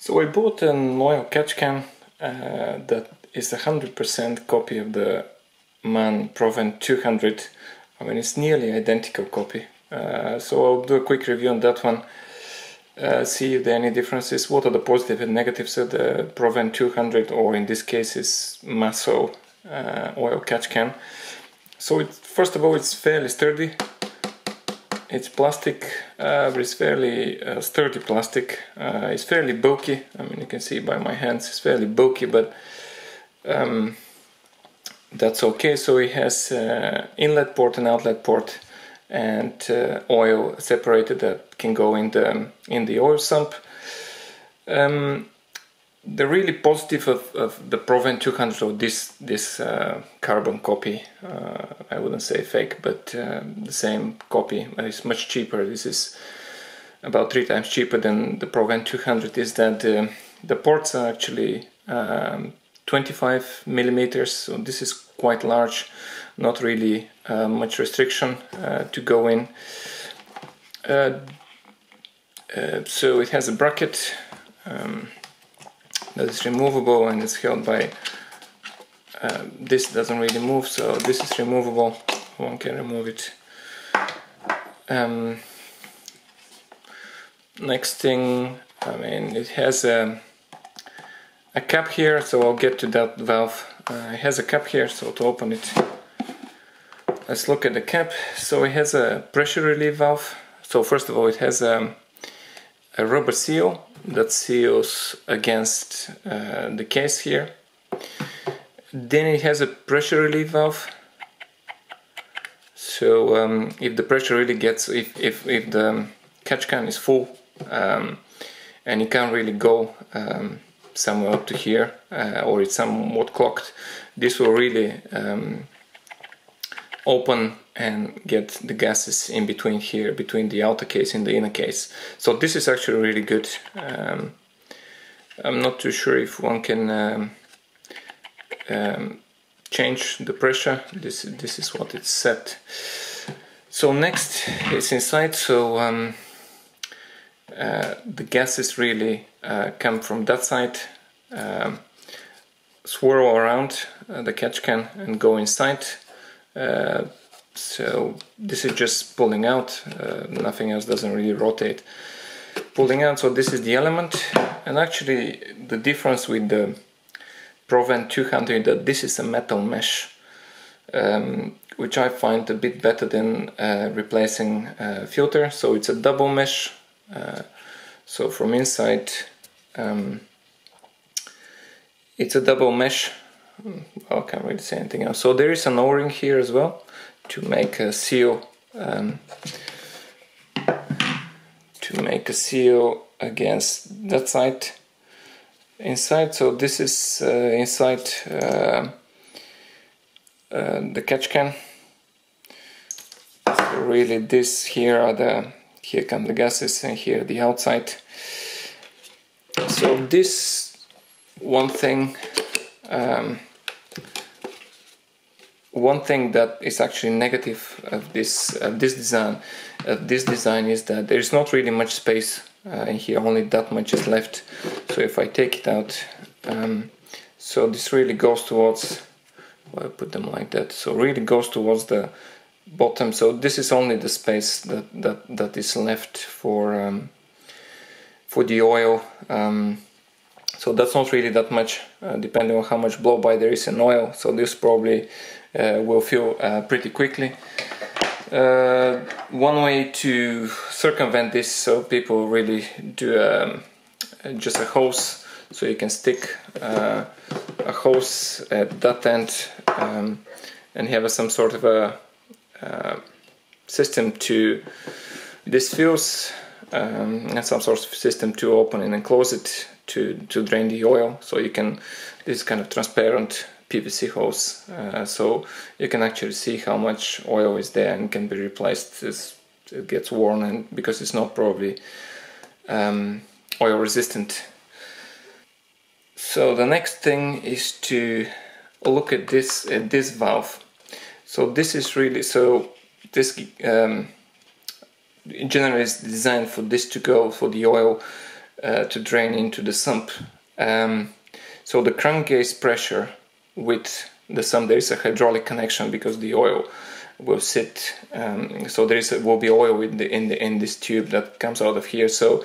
So I bought an oil catch can that is 100% copy of the MAN Provent 200. I mean, it's nearly identical copy. So I'll do a quick review on that one, see if there are any differences, what are the positive and negatives of the Provent 200, or in this case is Masso oil catch can. So first of all, it's fairly sturdy. It's plastic, but it's fairly sturdy plastic. It's fairly bulky. I mean, you can see by my hands, it's fairly bulky, but that's okay. So it has inlet port and outlet port, and oil separated that can go in the oil sump. The really positive of the Provent 200, or this carbon copy, I wouldn't say fake, but the same copy, it's much cheaper. This is about 3 times cheaper than the Provent 200, is that the ports are actually 25 millimeters, so this is quite large, not really much restriction to go in. So it has a bracket that is removable, and it's held by this doesn't really move, so this is removable, one can remove it. Next thing, I mean, it has a cap here, so I'll get to that valve. It has a cap here, so to open it, let's look at the cap. So it has a pressure relief valve. So first of all, it has a rubber seal that seals against the case here. Then it has a pressure relief valve. So if the pressure really gets, if the catch can is full and you can't really go somewhere up to here, or it's somewhat clogged, this will really open and get the gases in between here, between the outer case and the inner case. So this is actually really good. I'm not too sure if one can change the pressure. This is what it's set. So next is inside. So the gases really come from that side, swirl around the catch can and go inside. So this is just pulling out, nothing else, doesn't really rotate. Pulling out, so this is the element. And actually the difference with the Provent 200 that this is a metal mesh, which I find a bit better than replacing filter. So it's a double mesh, so from inside it's a double mesh. I can't really say anything else. So there is an O-ring here as well to make a seal, against that side inside. So this is inside the catch can. So really, this here are here come the gases, and here the outside. So this one thing that is actually negative of this design is that there is not really much space in here, only that much is left. So if I take it out, so this really goes towards, well, I put them like that, so really goes towards the bottom. So this is only the space that is left for the oil. So that's not really that much, depending on how much blow-by there is in oil. So this probably will fill pretty quickly. One way to circumvent this, so people really do just a hose. So you can stick a hose at that end and have some sort of a system to this fuse, and some sort of system to open and close it to drain the oil. So you can, this kind of transparent PVC hose, so you can actually see how much oil is there and can be replaced as it gets worn, and because it's not probably oil resistant. So the next thing is to look at this valve. So this is really, so this generally is designed for this to go, for the oil to drain into the sump. So the crankcase pressure with the sump, there is a hydraulic connection because the oil will sit. So will be oil in this tube that comes out of here. So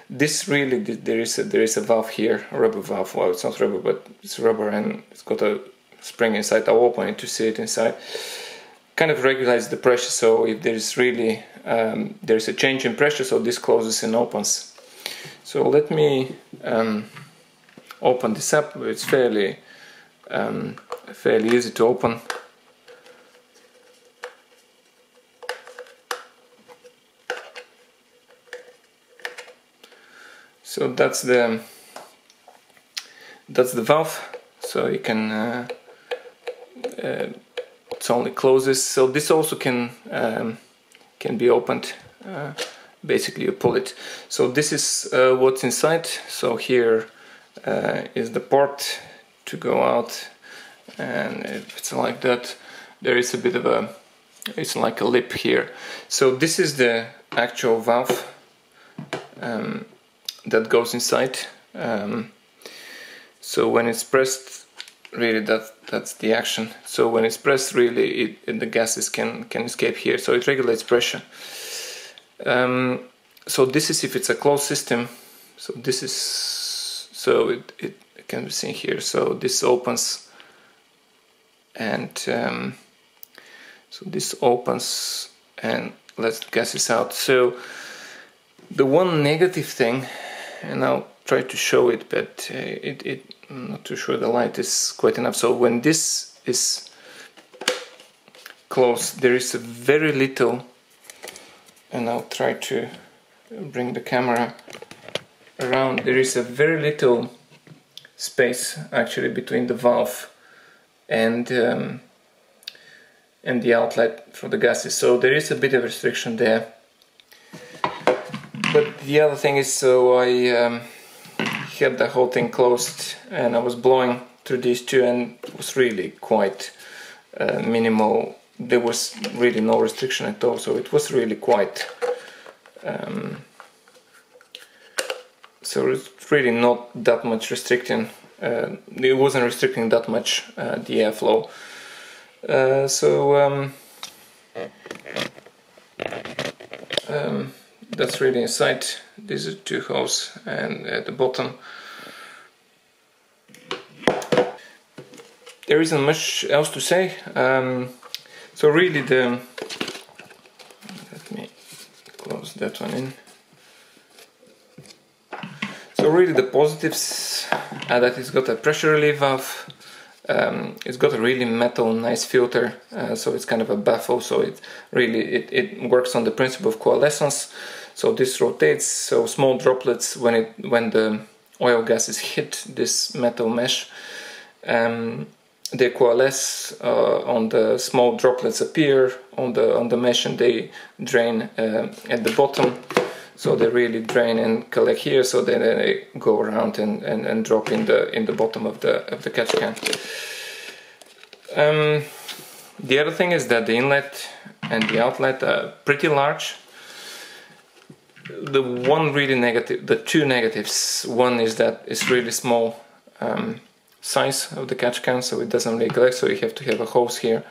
this really, there is a valve here, a rubber valve. Well, it's not rubber, but it's rubber, and it's got a spring inside. I'll open it to see it inside. Kind of regulates the pressure. So if there is really there's a change in pressure, so this closes and opens. So let me open this up. It's fairly easy to open. So that's the valve. So you can it only closes. So this also can be opened. Basically, you pull it. So this is what's inside. So here is the port to go out, and if it's like that, there is a bit of it's like a lip here. So this is the actual valve that goes inside. So when it's pressed, really that's the action. So when it's pressed, really the gases can escape here. So it regulates pressure. So this is if it's a closed system. So this is, so it can be seen here. So this opens, and so this opens and lets the gases out. So the one negative thing, and I'll try to show it, but I'm not too sure the light is quite enough. So when this is closed, there is a very little, and I'll try to bring the camera around, there is a very little space actually between the valve and the outlet for the gases. So there is a bit of restriction there. But the other thing is, so I had the whole thing closed and I was blowing through these two, and it was really quite minimal. There was really no restriction at all, so it was really quite so it's really not that much restricting. It wasn't restricting that much the airflow. That's really inside. These are two holes, and at the bottom there isn't much else to say. So really let me close that one in. So really the positives are that it's got a pressure relief valve. It's got a really metal nice filter, so it's kind of a baffle, so it works on the principle of coalescence. So this rotates, so small droplets, when the oil gases hit this metal mesh, they coalesce on the small droplets appear on the mesh, and they drain at the bottom. So they really drain and collect here, so then they go around and drop in the bottom of the catch can. The other thing is that the inlet and the outlet are pretty large. The two negatives. One is that it's really small size of the catch can, so it doesn't really collect. So you have to have a hose here.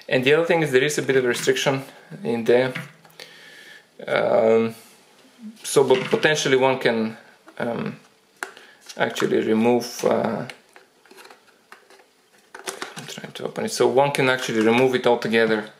And the other thing is there is a bit of restriction in there. So, but potentially one can actually remove. I'm trying to open it. So one can actually remove it altogether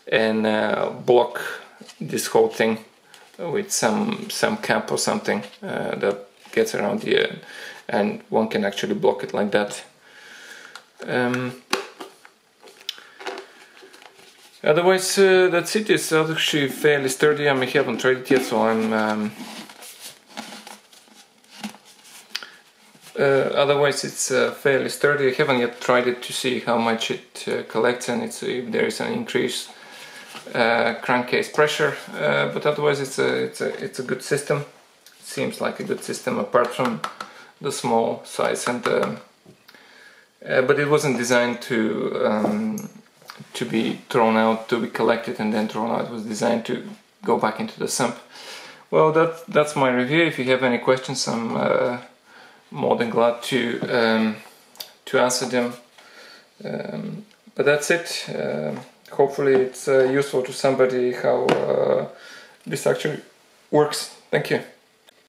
and block this whole thing with some cap or something that gets around here, and one can actually block it like that. Otherwise, that's it. It's actually fairly sturdy. I haven't tried it yet, so I'm. Otherwise, it's fairly sturdy. I haven't yet tried it to see how much it collects, and if there is an increased crankcase pressure. But otherwise, it's a good system. It seems like a good system, apart from the small size and but it wasn't designed to be thrown out, to be collected and then thrown out. It was designed to go back into the sump, Well, that's my review. If you have any questions, I'm more than glad to answer them. But that's it. Hopefully it's useful to somebody how this actually works. Thank you.